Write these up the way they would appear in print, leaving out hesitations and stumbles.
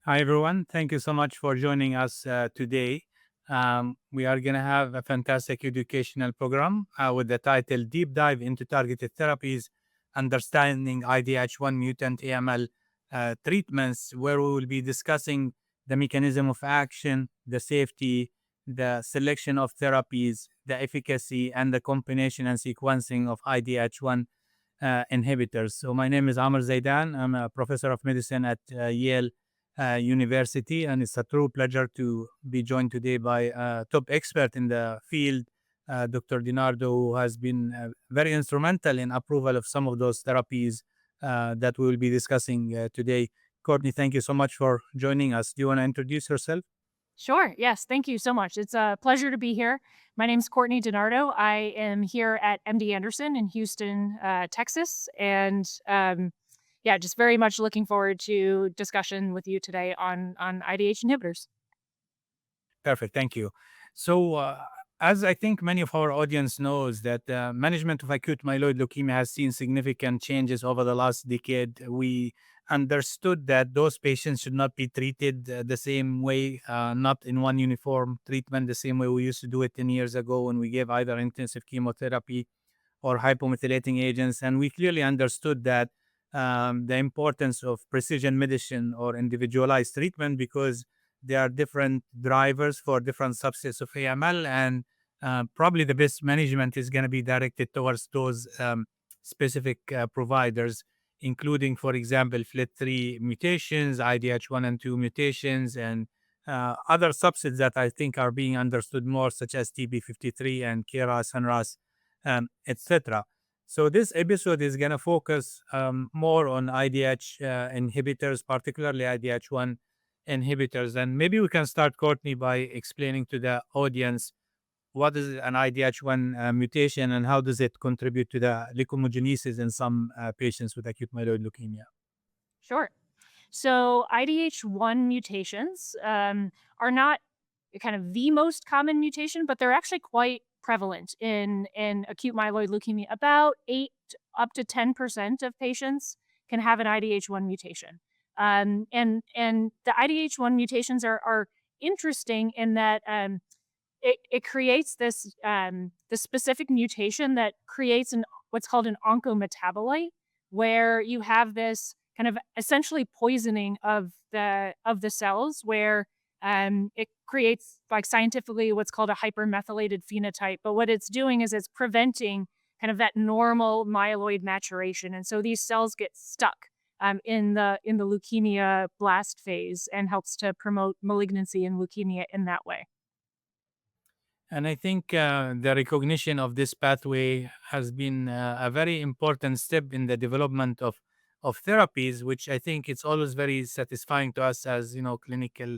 Hi, everyone. Thank you so much for joining us today. We are going to have a fantastic educational program with the title Deep Dive into Targeted Therapies, Understanding IDH1-mutant AML Treatments, where we will be discussing the mechanism of action, the safety, the selection of therapies, the efficacy, and the combination and sequencing of IDH1 inhibitors. So my name is Amer Zeidan. I'm a professor of medicine at Yale University, and it's a true pleasure to be joined today by a top expert in the field, Dr. DiNardo, who has been very instrumental in approval of some of those therapies that we will be discussing today. Courtney, thank you so much for joining us. Do you want to introduce yourself? Sure. Yes. Thank you so much. It's a pleasure to be here. My name's Courtney DiNardo. I am here at MD Anderson in Houston, Texas. And just very much looking forward to discussion with you today on IDH inhibitors. Perfect. Thank you. So, as I think many of our audience knows that management of acute myeloid leukemia has seen significant changes over the last decade. We understood that those patients should not be treated the same way, not in one uniform treatment, the same way we used to do it 10 years ago when we gave either intensive chemotherapy or hypomethylating agents. And we clearly understood that the importance of precision medicine or individualized treatment because there are different drivers for different subsets of AML, and probably the best management is going to be directed towards those specific providers, including, for example, FLT3 mutations, IDH1 and 2 mutations, and other subsets that I think are being understood more, such as TP53 and KRAS and RAS, etc. So this episode is going to focus more on IDH inhibitors, particularly IDH1 inhibitors. And maybe we can start, Courtney, by explaining to the audience what is an IDH1 mutation and how does it contribute to the leukemogenesis in some patients with acute myeloid leukemia. Sure. So IDH1 mutations are not kind of the most common mutation, but they're actually quite prevalent in acute myeloid leukemia. About 8 up to 10% of patients can have an IDH1 mutation. And the IDH1 mutations are interesting in that it creates this specific mutation that creates what's called an oncometabolite, where you have this kind of essentially poisoning of the cells, where it creates, like, scientifically what's called a hypermethylated phenotype. But what it's doing is it's preventing kind of that normal myeloid maturation, and so these cells get stuck in the leukemia blast phase, and helps to promote malignancy in leukemia in that way. And I think the recognition of this pathway has been a very important step in the development of therapies, which I think it's always very satisfying to us as clinical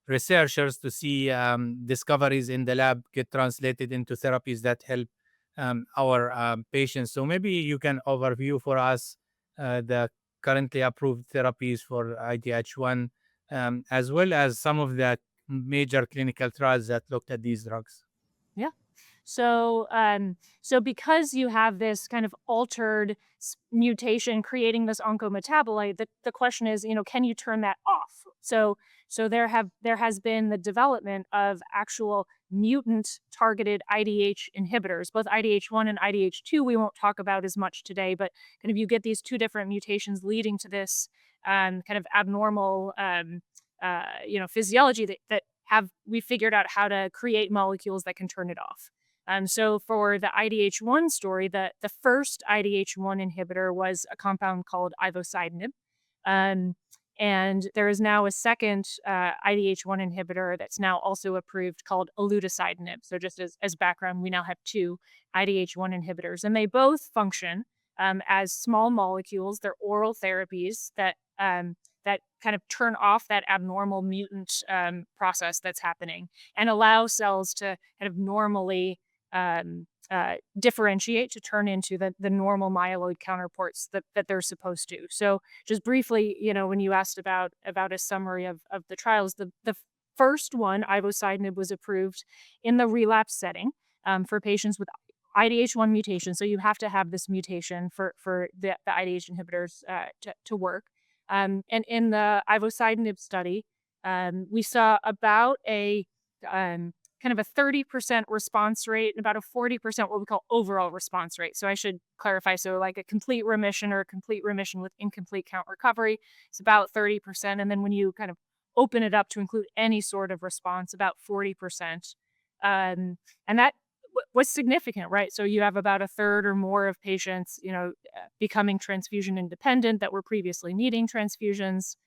researchers to see discoveries in the lab get translated into therapies that help our patients. So maybe you can overview for us the currently approved therapies for IDH1, as well as some of the major clinical trials that looked at these drugs. Yeah. So because you have this kind of altered mutation creating this oncometabolite, the question is, can you turn that off? So there has been the development of actual mutant targeted IDH inhibitors, both IDH1 and IDH2. We won't talk about as much today, but kind of you get these two different mutations leading to this kind of abnormal physiology that have we figured out how to create molecules that can turn it off. So for the IDH1 story, the first IDH1 inhibitor was a compound called ivosidenib. Um, and there is now a second IDH1 inhibitor that's now also approved called olutasidenib. So just as background, we now have two IDH1 inhibitors, and they both function as small molecules. They're oral therapies that kind of turn off that abnormal mutant process that's happening and allow cells to kind of normally differentiate to turn into the normal myeloid counterparts that they're supposed to. So just briefly, when you asked about a summary of the trials, the first one, ivosidenib, was approved in the relapse setting for patients with IDH1 mutation. So you have to have this mutation for the IDH inhibitors to work. And in the ivosidenib study, We saw about a kind of a 30% response rate and about a 40% what we call overall response rate. So I should clarify. So like a complete remission or a complete remission with incomplete count recovery is about 30%. And then when you kind of open it up to include any sort of response, about 40%. And that was significant, right? So you have about a third or more of patients, becoming transfusion independent that were previously needing transfusions,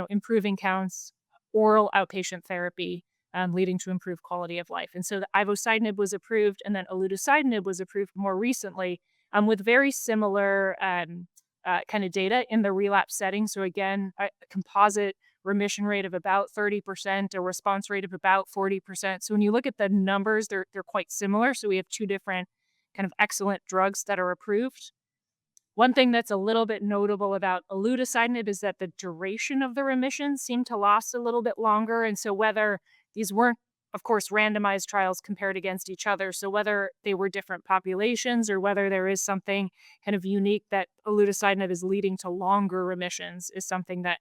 improving counts, oral outpatient therapy, leading to improved quality of life. And so the ivosidenib was approved, and then olutasidenib was approved more recently, with very similar kind of data in the relapse setting. So again, a composite remission rate of about 30%, a response rate of about 40%. So when you look at the numbers, they're quite similar. So we have two different kind of excellent drugs that are approved. One thing that's a little bit notable about olutasidenib is that the duration of the remission seemed to last a little bit longer. And so whether these weren't, of course, randomized trials compared against each other, so whether they were different populations or whether there is something kind of unique that olutasidenib is leading to longer remissions is something that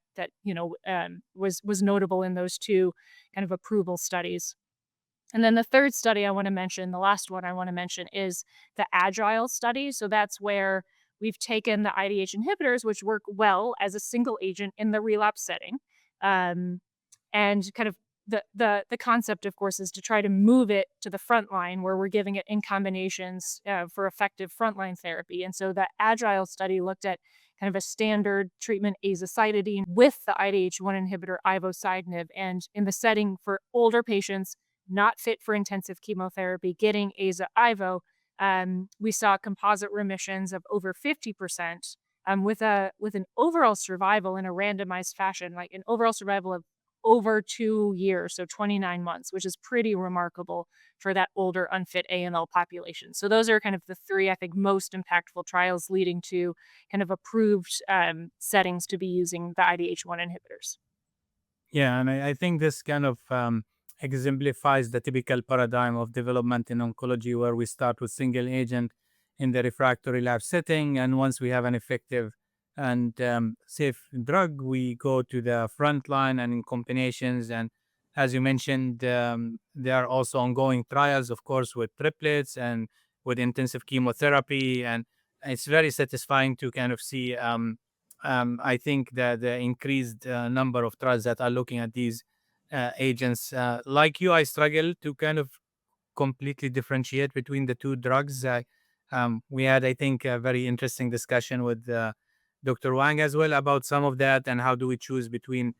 was notable in those two kind of approval studies. And then the third study I want to mention, the last one I want to mention, is the Agile study. So that's where we've taken the IDH inhibitors, which work well as a single agent in the relapse setting, um, and kind of the concept, of course, is to try to move it to the front line where we're giving it in combinations for effective frontline therapy. And so the Agile study looked at kind of a standard treatment azacitidine with the IDH1 inhibitor ivosidenib, and in the setting for older patients not fit for intensive chemotherapy, getting aza-ivo, we saw composite remissions of over 50%, with an overall survival in a randomized fashion, like an overall survival of over 2 years, so 29 months, which is pretty remarkable for that older unfit AML population. So those are kind of the three, I think, most impactful trials leading to kind of approved settings to be using the IDH1 inhibitors. Yeah, and I think this kind of exemplifies the typical paradigm of development in oncology, where we start with single agent in the refractory lab setting, and once we have an effective and safe drug, we go to the front line and in combinations. And as you mentioned, there are also ongoing trials, of course, with triplets and with intensive chemotherapy, and it's very satisfying to kind of see. I think that the increased number of trials that are looking at these agents. Like you, I struggle to kind of completely differentiate between the two drugs. We had, I think, a very interesting discussion with Dr. Wang as well about some of that and how do we choose between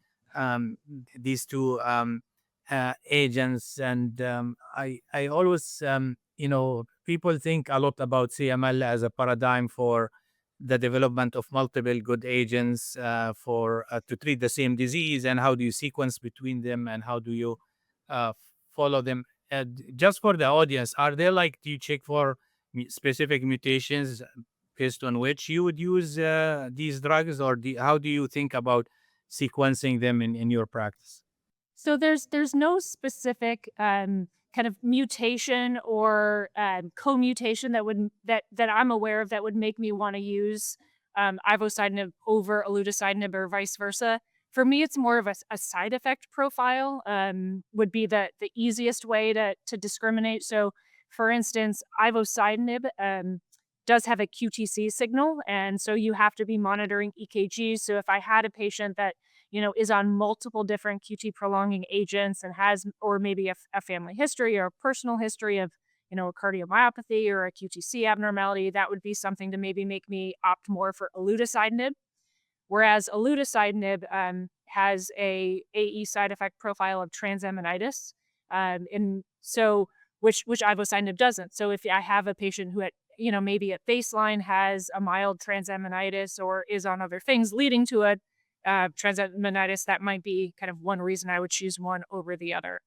these two agents. And I always, people think a lot about CML as a paradigm for the development of multiple good agents for to treat the same disease, and how do you sequence between them, and how do you uh, follow them. Just for the audience, are there, like, do you check for specific mutations based on which you would use these drugs, or how do you think about sequencing them in your practice? So there's no specific kind of mutation or co-mutation that I'm aware of that would make me want to use ivosidenib over olutasidenib or vice versa. For me, it's more of a side effect profile. Would be the easiest way to discriminate. So, for instance, ivosidenib does have a QTC signal, and so you have to be monitoring EKGs. So if I had a patient that is on multiple different QT prolonging agents and has, or maybe a family history or a personal history of, a cardiomyopathy or a QTC abnormality, that would be something to maybe make me opt more for olutasidenib. Whereas olutasidenib has a AE side effect profile of transaminitis, and so which ivosidenib doesn't. So if I have a patient who maybe at baseline has a mild transaminitis or is on other things leading to a transaminitis, that might be kind of one reason I would choose one over the other.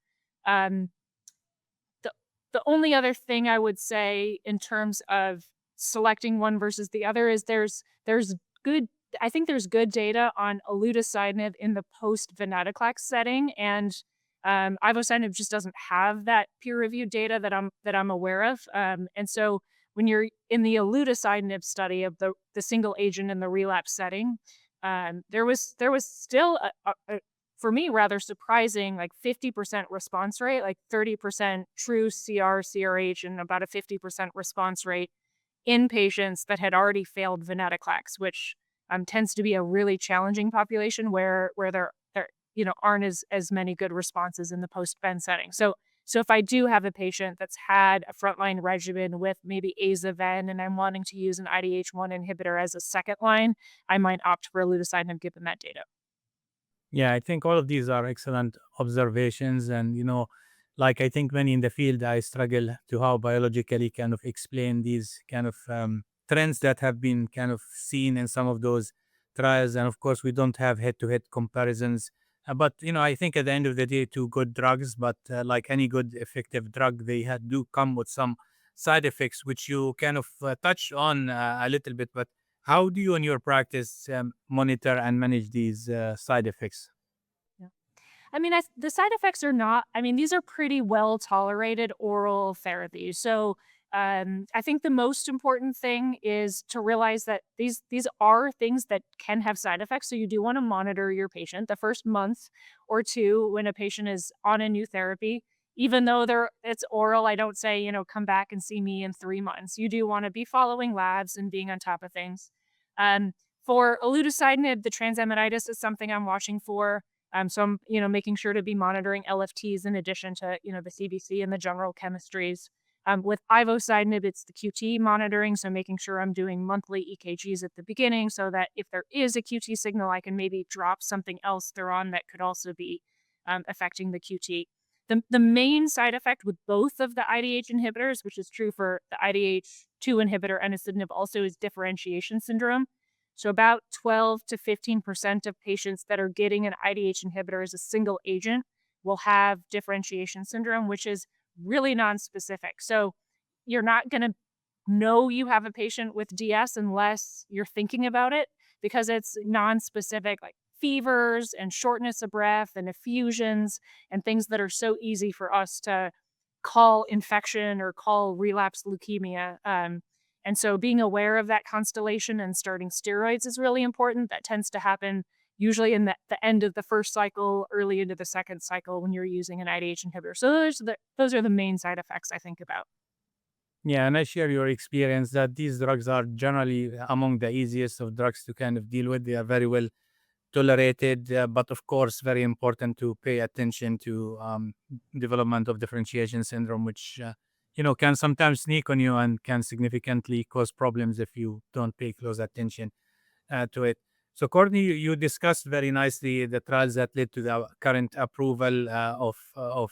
Um, the the only other thing I would say in terms of selecting one versus the other is there's good I think there's good data on olutasidenib in the post venetoclax setting, and ivosidenib just doesn't have that peer reviewed data that I'm aware of. And so when you're in the olutasidenib study of the single agent in the relapse setting, there was still for me, rather surprising, like 50% response rate, like 30% true CR, CRH, and about a 50% response rate in patients that had already failed venetoclax, which tends to be a really challenging population where there aren't as many good responses in the post ven setting. So if I do have a patient that's had a frontline regimen with maybe aza-ven and I'm wanting to use an IDH1 inhibitor as a second line, I might opt for lutetium given that data. Yeah, I think all of these are excellent observations. And, like I think many in the field, I struggle to how biologically kind of explain these kind of trends that have been kind of seen in some of those trials. And of course, we don't have head to head comparisons. But, I think at the end of the day, two good drugs, but like any good effective drug, they do come with some side effects, which you kind of touch on a little bit. But how do you, in your practice, monitor and manage these side effects? Yeah. I mean, the side effects are not, I mean, these are pretty well tolerated oral therapies. So I think the most important thing is to realize that these are things that can have side effects. So you do want to monitor your patient the first month or two when a patient is on a new therapy. Even though it's oral, I don't say, come back and see me in 3 months. You do want to be following labs and being on top of things. Um, for eludocitinib, the transaminitis is something I'm watching for. So I'm, making sure to be monitoring LFTs in addition to, the CBC and the general chemistries. With ivosidenib, it's the QT monitoring. So making sure I'm doing monthly EKGs at the beginning so that if there is a QT signal, I can maybe drop something else they're on that could also be affecting the QT. The main side effect with both of the IDH inhibitors, which is true for the IDH2 inhibitor enasidenib, also is differentiation syndrome. So about 12 to 15% of patients that are getting an IDH inhibitor as a single agent will have differentiation syndrome, which is really nonspecific. So you're not going to know you have a patient with DS unless you're thinking about it because it's nonspecific, like fevers and shortness of breath and effusions and things that are so easy for us to call infection or call relapsed leukemia. And so being aware of that constellation and starting steroids is really important. That tends to happen usually in the end of the first cycle, early into the second cycle when you're using an IDH inhibitor. So those are the main side effects I think about. Yeah, and I share your experience that these drugs are generally among the easiest of drugs to kind of deal with. They are very well tolerated, but of course, very important to pay attention to development of differentiation syndrome, which can sometimes sneak on you and can significantly cause problems if you don't pay close attention to it. So, Courtney, you discussed very nicely the trials that led to the current approval of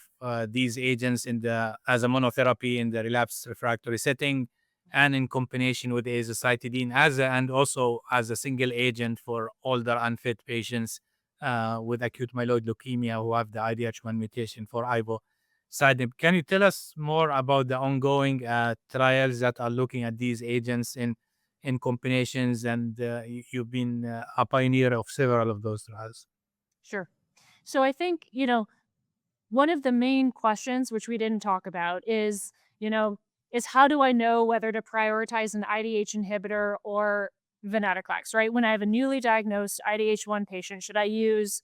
these agents in the as a monotherapy in the relapsed refractory setting, and in combination with azacitidine and also as a single agent for older unfit patients with acute myeloid leukemia who have the IDH1 mutation for ivosidenib. Can you tell us more about the ongoing trials that are looking at these agents in combinations, and you've been a pioneer of several of those trials. Sure. So I think, one of the main questions which we didn't talk about you know, is how do I know whether to prioritize an IDH inhibitor or venetoclax, right? When I have a newly diagnosed IDH1 patient, should I use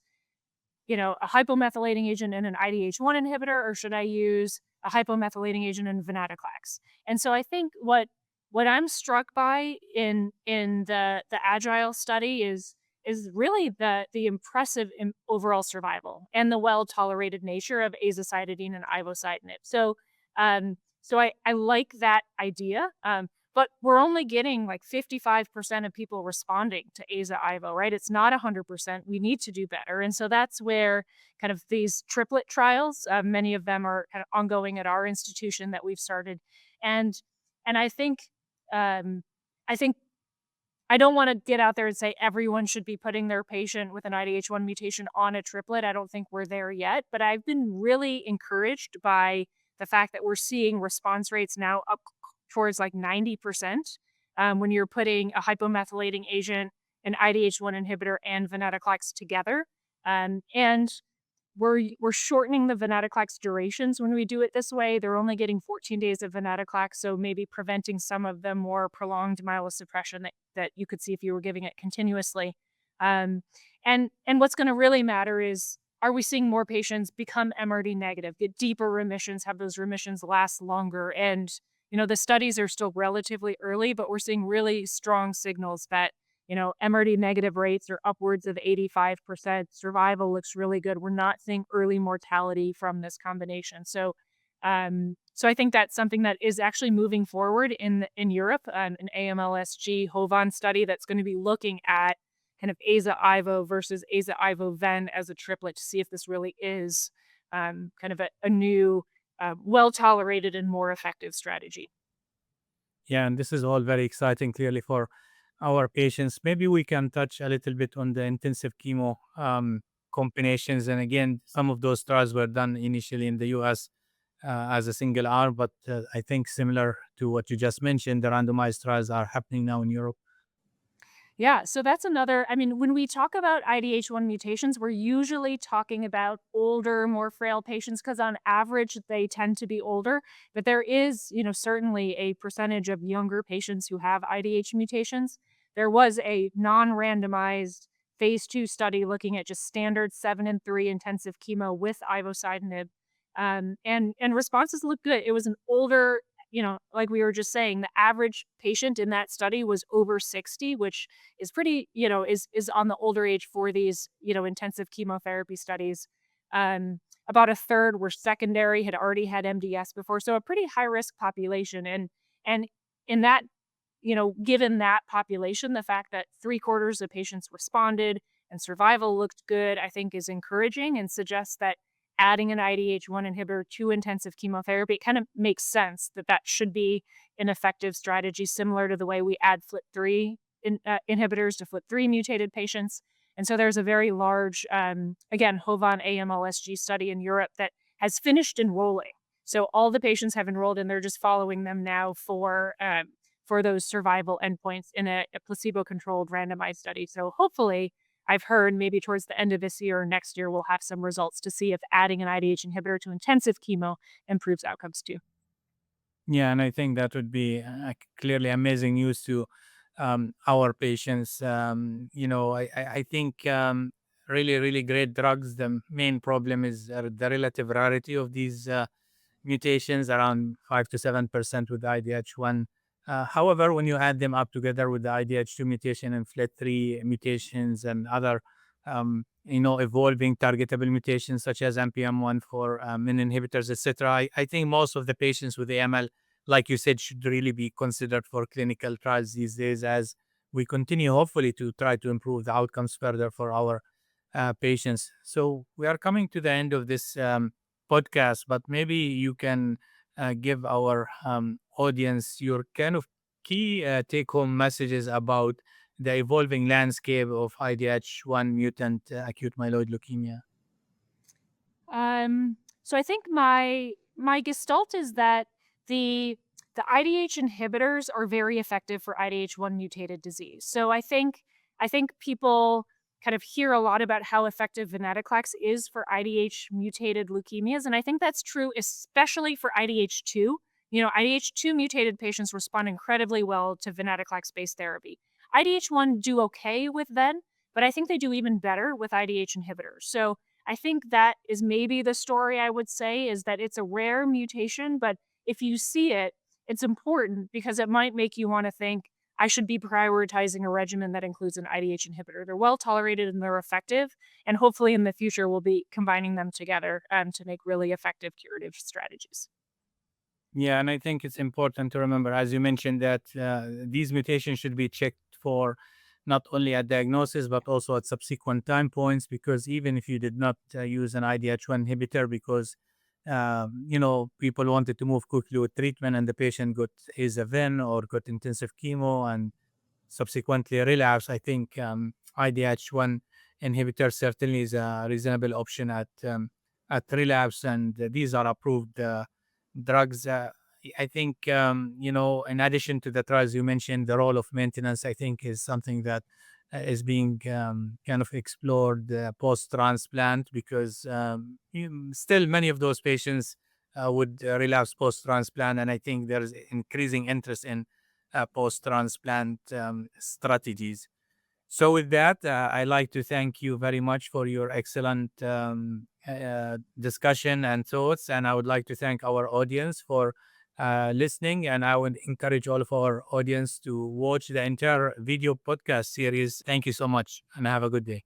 a hypomethylating agent and an IDH1 inhibitor, or should I use a hypomethylating agent and venetoclax? And so I think what I'm struck by in the Agile study is really the impressive overall survival and the well tolerated nature of azacitidine and ivosidenib. So I like that idea. But we're only getting like 55% of people responding to Aza-Ivo, right? It's not 100%. We need to do better. And so that's where kind of these triplet trials, many of them are kind of ongoing at our institution that we've started. And and um, I think I don't want to get out there and say everyone should be putting their patient with an IDH1 mutation on a triplet. I don't think we're there yet, but I've been really encouraged by the fact that we're seeing response rates now up towards like 90% when you're putting a hypomethylating agent, an IDH1 inhibitor, and venetoclax together. And we're shortening the venetoclax durations when we do it this way. They're only getting 14 days of venetoclax, so maybe preventing some of the more prolonged myelosuppression that you could see if you were giving it continuously. Um, and what's going to really matter is are we seeing more patients become MRD negative, get deeper remissions, have those remissions last longer? And, the studies are still relatively early, but we're seeing really strong signals that, MRD negative rates are upwards of 85%. Survival looks really good. We're not seeing early mortality from this combination. So I think that's something that is actually moving forward in Europe, an AMLSG HOVON study that's going to be looking at kind of Aza-Ivo versus Aza-Ivo-Ven as a triplet to see if this really is kind of a new, well-tolerated and more effective strategy. Yeah, and this is all very exciting, clearly, for our patients. Maybe we can touch a little bit on the intensive chemo combinations. And again, some of those trials were done initially in the US as a single arm, but I think similar to what you just mentioned, the randomized trials are happening now in Europe. Yeah, so that's another. I mean, when we talk about IDH1 mutations, we're usually talking about older, more frail patients because on average they tend to be older. But there is, certainly a percentage of younger patients who have IDH mutations. There was a non-randomized phase 2 study looking at just standard 7 and 3 intensive chemo with ivosidenib. And responses looked good. It was an older, like we were just saying, the average patient in that study was over 60, which is pretty, is on the older age for these, intensive chemotherapy studies. About a third were secondary, had already had MDS before, so a pretty high risk population. And in that, given that population, the fact that 3/4 of patients responded and survival looked good, I think is encouraging and suggests that adding an IDH1 inhibitor to intensive chemotherapy kind of makes sense that that should be an effective strategy, similar to the way we add FLT3 inhibitors to FLT3 mutated patients. And so there's a very large, again, HOVON AMLSG study in Europe that has finished enrolling. So all the patients have enrolled and they're just following them now for those survival endpoints in a placebo-controlled randomized study. So hopefully, I've heard maybe towards the end of this year or next year, we'll have some results to see if adding an IDH inhibitor to intensive chemo improves outcomes too. Yeah, and I think that would be clearly amazing news to our patients. I think really, really great drugs. The main problem is the relative rarity of these mutations, around 5 to 7% with IDH1. However, when you add them up together with the IDH2 mutation and FLT3 mutations and other, evolving targetable mutations such as NPM1 for min inhibitors, etc., I think most of the patients with AML, like you said, should really be considered for clinical trials these days as we continue, hopefully, to try to improve the outcomes further for our patients. So we are coming to the end of this podcast, but maybe you can give our audience your kind of key take home messages about the evolving landscape of IDH1 mutant acute myeloid leukemia. So I think my gestalt is that the IDH inhibitors are very effective for IDH1 mutated disease. So I think people kind of hear a lot about how effective venetoclax is for IDH mutated leukemias, and I think that's true especially for IDH2. IDH2 mutated patients respond incredibly well to venetoclax based therapy. IDH1 do okay with ven, but I think they do even better with IDH inhibitors. So I think that is maybe the story I would say is that it's a rare mutation, but if you see it, it's important because it might make you want to think, I should be prioritizing a regimen that includes an IDH inhibitor. They're well tolerated and they're effective. And hopefully in the future, we'll be combining them together to make really effective curative strategies. Yeah, and I think it's important to remember, as you mentioned, that these mutations should be checked for not only at diagnosis but also at subsequent time points. Because even if you did not use an IDH1 inhibitor, because people wanted to move quickly with treatment, and the patient got aza-ven or got intensive chemo and subsequently relapse, I think IDH1 inhibitor certainly is a reasonable option at relapse, and these are approved drugs. I think in addition to the trials you mentioned, the role of maintenance, I think, is something that is being kind of explored post transplant, because still many of those patients would relapse post transplant, and I think there is increasing interest in post transplant strategies. So with that, I'd like to thank you very much for your excellent discussion and thoughts. And I would like to thank our audience for listening. And I would encourage all of our audience to watch the entire video podcast series. Thank you so much and have a good day.